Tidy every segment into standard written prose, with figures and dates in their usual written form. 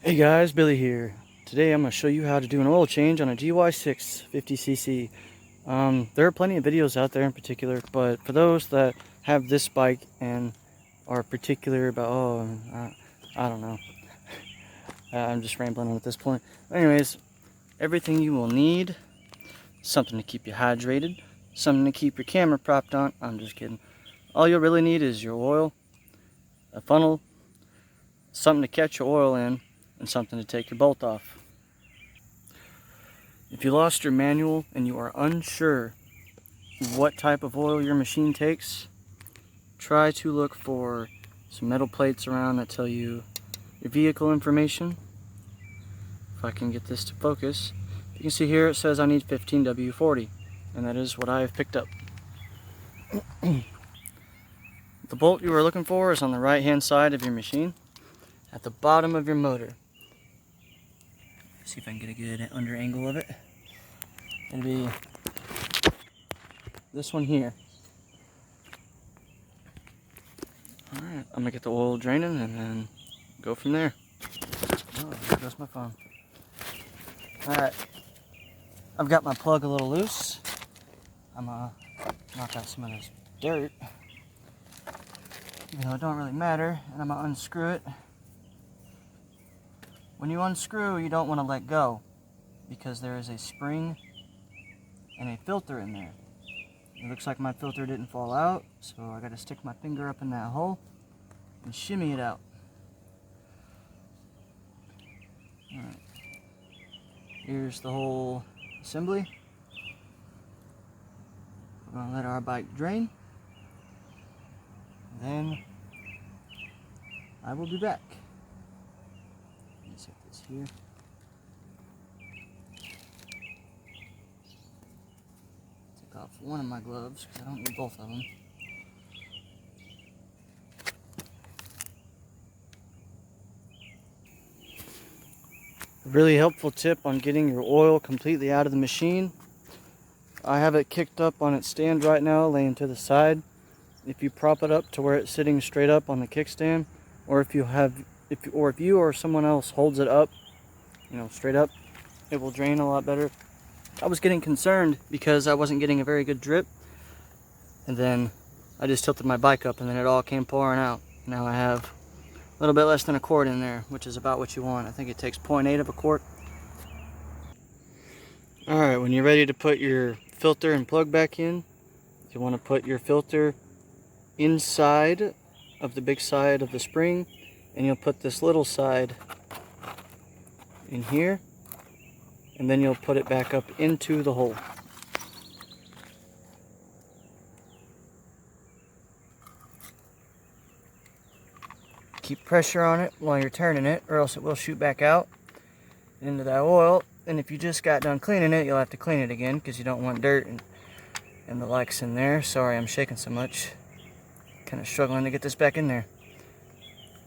Hey guys, Billy here. Today I'm going to show you how to do an oil change on a GY6 50cc. There are plenty of videos out there in particular, but for those that have this bike and are particular about, I don't know. I'm just rambling on at this point. Anyways, everything you will need: something to keep you hydrated, something to keep your camera propped on. I'm just kidding. All you'll really need is your oil, a funnel, something to catch your oil in, and something to take your bolt off. If you lost your manual and you are unsure what type of oil your machine takes, try to look for some metal plates around that tell you your vehicle information. If I can get this to focus, you can see here it says I need 15W40, and that is what I have picked up. The bolt you are looking for is on the right hand side of your machine at the bottom of your motor. See if I can get a good under angle of it. It'll be this one here. Alright, I'm gonna get the oil draining and then go from there. Oh, there goes my phone. Alright, I've got my plug a little loose. I'm gonna knock out some of this dirt, even though it don't really matter, and I'm gonna unscrew it. When you unscrew, you don't want to let go, because there is a spring and a filter in there. It looks like my filter didn't fall out, so I got to stick my finger up in that hole and shimmy it out. Alright, here's the whole assembly. We're going to let our bike drain, then I will be back. Let me set this here. Take off one of my gloves because I don't need both of them. A really helpful tip on getting your oil completely out of the machine. I have it kicked up on its stand right now, laying to the side. If you prop it up to where it's sitting straight up on the kickstand, or if you or someone else holds it up, straight up, it will drain a lot better. I was getting concerned because I wasn't getting a very good drip, and then I just tilted my bike up and then it all came pouring out. Now I have a little bit less than a quart in there, which is about what you want. I think it takes 0.8 of a quart. Alright, when you're ready to put your filter and plug back in, you want to put your filter inside of the big side of the spring, and you'll put this little side in here, and then you'll put it back up into the hole. Keep pressure on it while you're turning it, or else it will shoot back out into that oil. And if you just got done cleaning it, you'll have to clean it again because you don't want dirt and the likes in there. Sorry I'm shaking so much. Kind of struggling to get this back in there.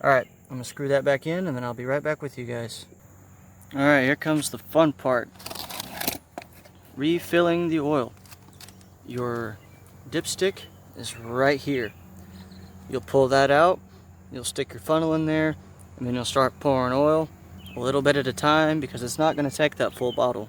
Alright, I'm going to screw that back in and then I'll be right back with you guys. Alright, here comes the fun part. Refilling the oil. Your dipstick is right here. You'll pull that out, you'll stick your funnel in there, and then you'll start pouring oil a little bit at a time because it's not going to take that full bottle.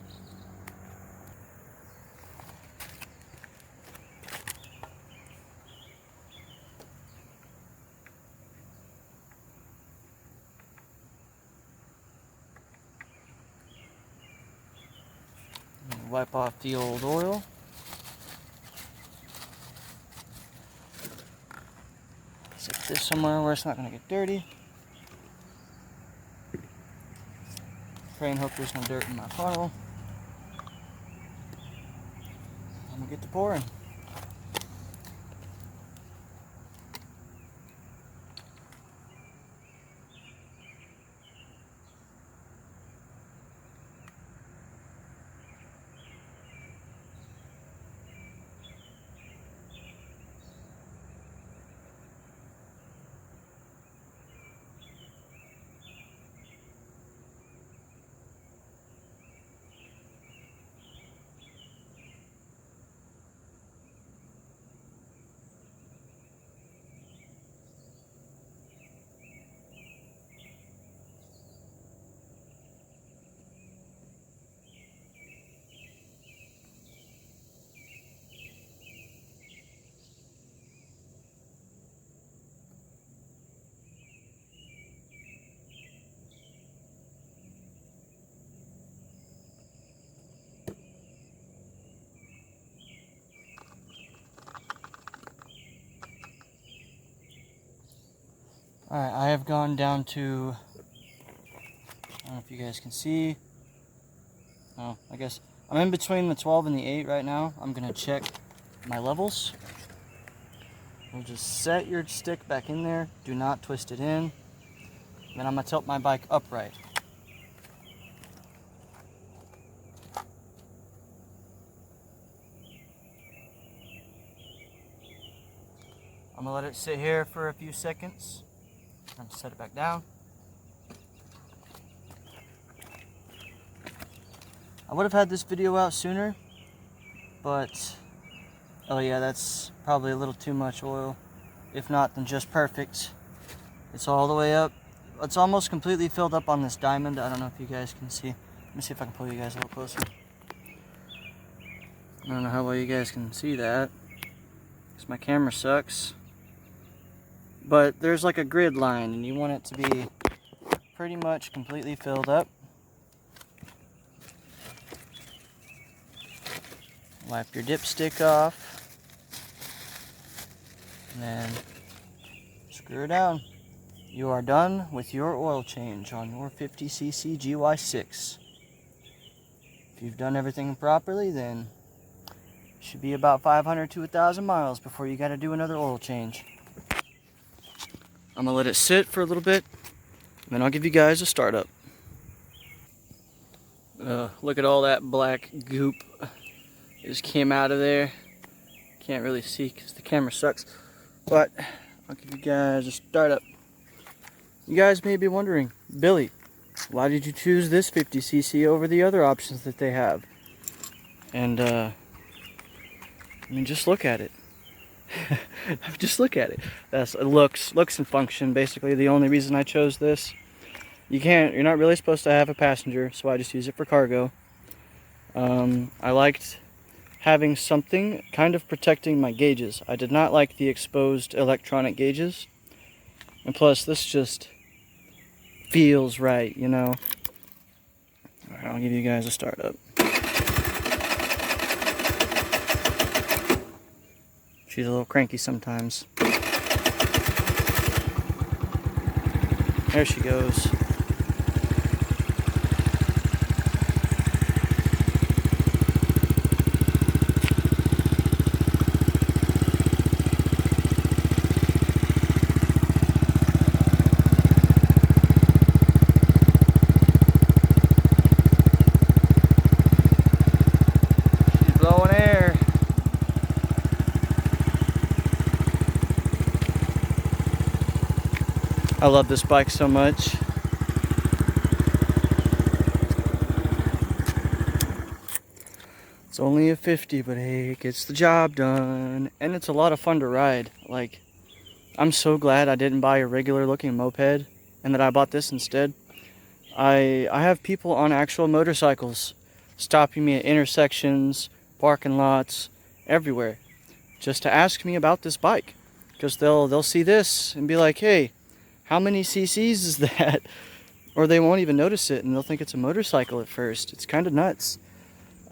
Wipe off the old oil. Stick this somewhere where it's not going to get dirty. Pray and hope there's no dirt in my funnel. I'm going to get to pouring. Alright, I have gone down to, I don't know if you guys can see. Oh, I guess I'm in between the 12 and the 8 right now. I'm going to check my levels. We'll just set your stick back in there. Do not twist it in. Then I'm going to tilt my bike upright. I'm going to let it sit here for a few seconds. I'm going to set it back down. I would have had this video out sooner, but oh yeah, that's probably a little too much oil. If not, then just perfect. It's all the way up. It's almost completely filled up on this diamond. I don't know if you guys can see. Let me see if I can pull you guys a little closer. I don't know how well you guys can see that, because my camera sucks. But there's like a grid line, and you want it to be pretty much completely filled up. Wipe your dipstick off, and then screw it down. You are done with your oil change on your 50cc GY6. If you've done everything properly, then it should be about 500 to 1,000 miles before you got to do another oil change. I'm going to let it sit for a little bit, and then I'll give you guys a startup. Look at all that black goop. It just came out of there. Can't really see because the camera sucks, but I'll give you guys a startup. You guys may be wondering, Billy, why did you choose this 50cc over the other options that they have? And I mean, just look at it. Just look at it. That's looks and function. Basically, the only reason I chose this. You're not really supposed to have a passenger, so I just use it for cargo. I liked having something kind of protecting my gauges. I did not like the exposed electronic gauges. And plus, this just feels right, you know. Alright, I'll give you guys a startup. She's a little cranky sometimes. There she goes. Blowing air. I love this bike so much. It's only a 50, but hey, it gets the job done. And it's a lot of fun to ride. Like, I'm so glad I didn't buy a regular looking moped and that I bought this instead. I have people on actual motorcycles stopping me at intersections, parking lots, everywhere, just to ask me about this bike, because they'll see this and be like, hey, how many cc's is that? Or they won't even notice it and they'll think it's a motorcycle at first. It's kind of nuts.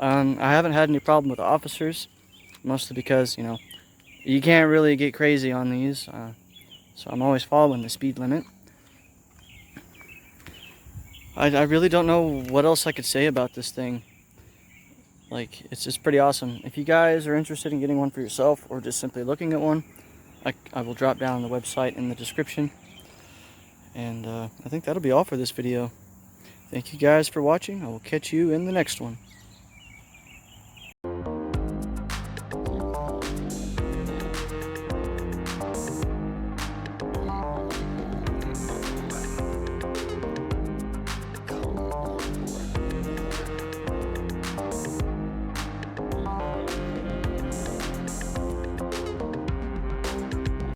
I haven't had any problem with officers, mostly because, you know, you can't really get crazy on these, so I'm always following the speed limit. I really don't know what else I could say about this thing. Like, it's just pretty awesome. If you guys are interested in getting one for yourself or just simply looking at one, I will drop down the website in the description. And I think that'll be all for this video. Thank you guys for watching. I will catch you in the next one.